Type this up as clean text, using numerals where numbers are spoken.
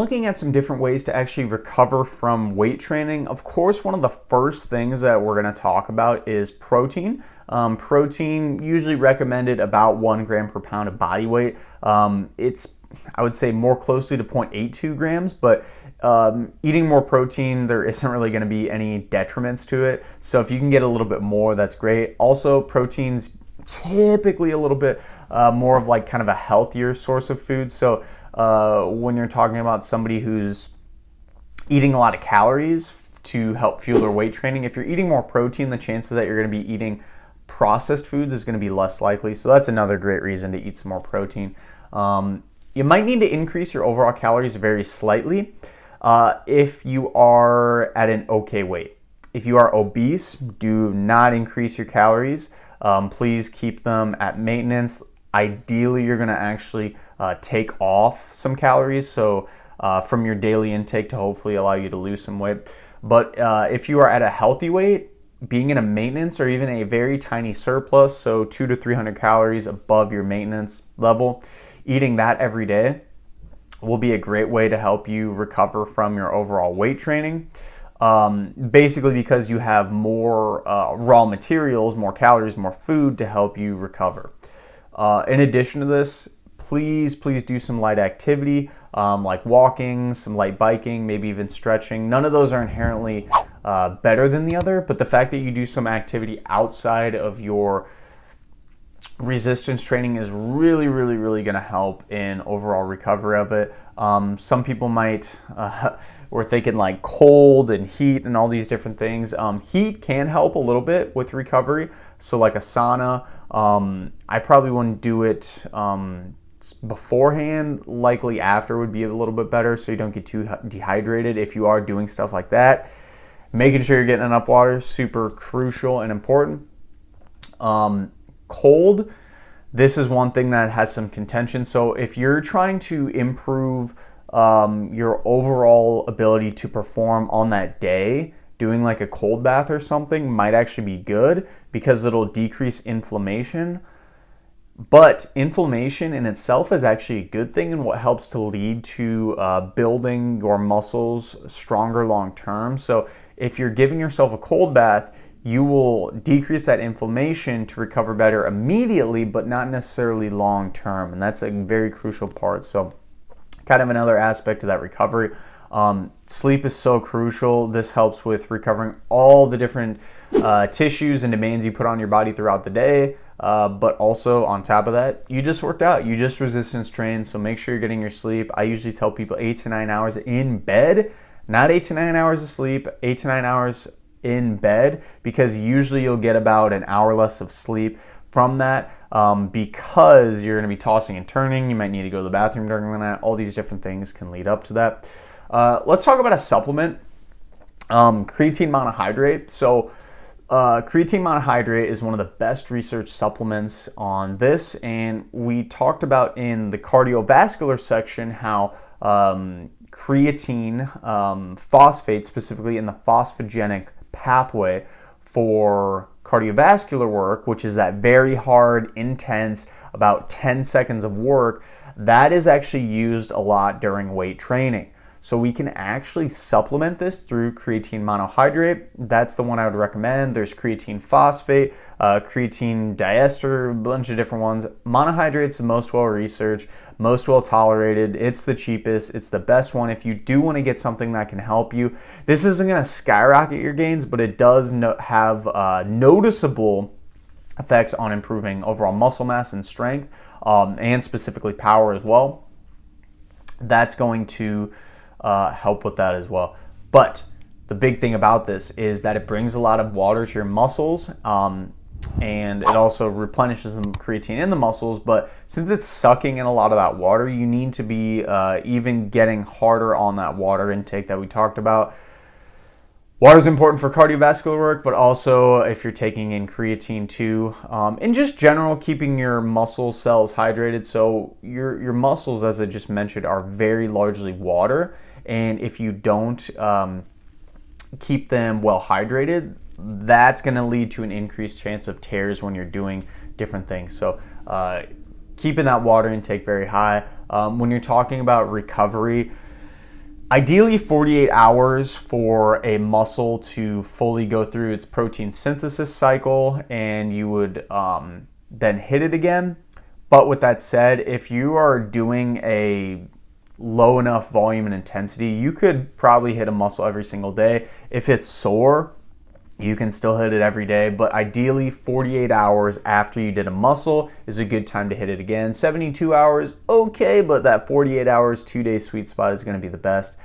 Looking at some different ways to actually recover from weight training, of course, one of the first things that we're going to talk about is protein. Protein usually recommended about 1 gram per pound of body weight. It's, I would say, more closely to 0.82 grams, but eating more protein, there isn't really going to be any detriments to it. So if you can get a little bit more, that's great. Also, protein's typically a little bit more of like kind of a healthier source of food. So when you're talking about somebody who's eating a lot of calories to help fuel their weight training, if you're eating more protein, the chances that you're going to be eating processed foods is going to be less likely. So that's another great reason to eat some more protein. You might need to increase your overall calories very slightly if you are at an okay weight. If you are obese, do not increase your calories. Please keep them at maintenance. Ideally, you're going to actually take off some calories, so from your daily intake to hopefully allow you to lose some weight. But if you are at a healthy weight, being in a maintenance or even a very tiny surplus, so 200 to 300 calories above your maintenance level, eating that every day will be a great way to help you recover from your overall weight training. Basically because you have more raw materials, more calories, more food to help you recover. In addition to this, please do some light activity, like walking, some light biking, maybe even stretching. None of those are inherently better than the other, but the fact that you do some activity outside of your resistance training is really going to help in overall recovery of it. Some people might, we're thinking like cold and heat and all these different things. Heat can help a little bit with recovery. So like a sauna, I probably wouldn't do it beforehand. Likely after would be a little bit better so you don't get too dehydrated if you are doing stuff like that. Making sure you're getting enough water, super crucial and important. Cold, this is one thing that has some contention. So if you're trying to improve your overall ability to perform on that day, doing like a cold bath or something might actually be good because it'll decrease inflammation. But inflammation in itself is actually a good thing and what helps to lead to building your muscles stronger long term. So if you're giving yourself a cold bath, you will decrease that inflammation to recover better immediately, but not necessarily long term. And that's a very crucial part. So kind of another aspect of that recovery. Sleep is so crucial. This helps with recovering all the different tissues and demands you put on your body throughout the day. But also on top of that, you just worked out, you just resistance trained. So make sure you're getting your sleep. I usually tell people 8 to 9 hours in bed, not 8 to 9 hours of sleep, 8 to 9 hours in bed, because usually you'll get about an hour less of sleep from that, because you're going to be tossing and turning. You might need to go to the bathroom during the night. All these different things can lead up to that. Let's talk about a supplement, creatine monohydrate. So creatine monohydrate is one of the best research supplements on this, and we talked about in the cardiovascular section how creatine phosphate, specifically in the phosphogenic pathway for cardiovascular work, which is that very hard, intense, about 10 seconds of work, that is actually used a lot during weight training. So we can actually supplement this through creatine monohydrate. That's the one I would recommend. There's creatine phosphate, creatine diester, a bunch of different ones. Monohydrate's the most well-researched, most well-tolerated. It's the cheapest. It's the best one if you do want to get something that can help you. This isn't going to skyrocket your gains, but it does have noticeable effects on improving overall muscle mass and strength, and specifically power as well. That's going to help with that as well. But the big thing about this is that it brings a lot of water to your muscles, and it also replenishes the creatine in the muscles. But since it's sucking in a lot of that water, you need to be even getting harder on that water intake that we talked about. Water is important for cardiovascular work, but also if you're taking in creatine too, in just general, keeping your muscle cells hydrated. So your muscles, as I just mentioned, are very largely water, and if you don't keep them well hydrated, that's going to lead to an increased chance of tears when you're doing different things. So keeping that water intake very high. When you're talking about recovery, Ideally 48 hours for a muscle to fully go through its protein synthesis cycle, and you would then hit it again. But with that said, if you are doing a low enough volume and intensity, you could probably hit a muscle every single day. If it's sore, you can still hit it every day, but ideally 48 hours after you did a muscle is a good time to hit it again. 72 hours, okay, but that 48 hours, 2-day sweet spot is going to be the best.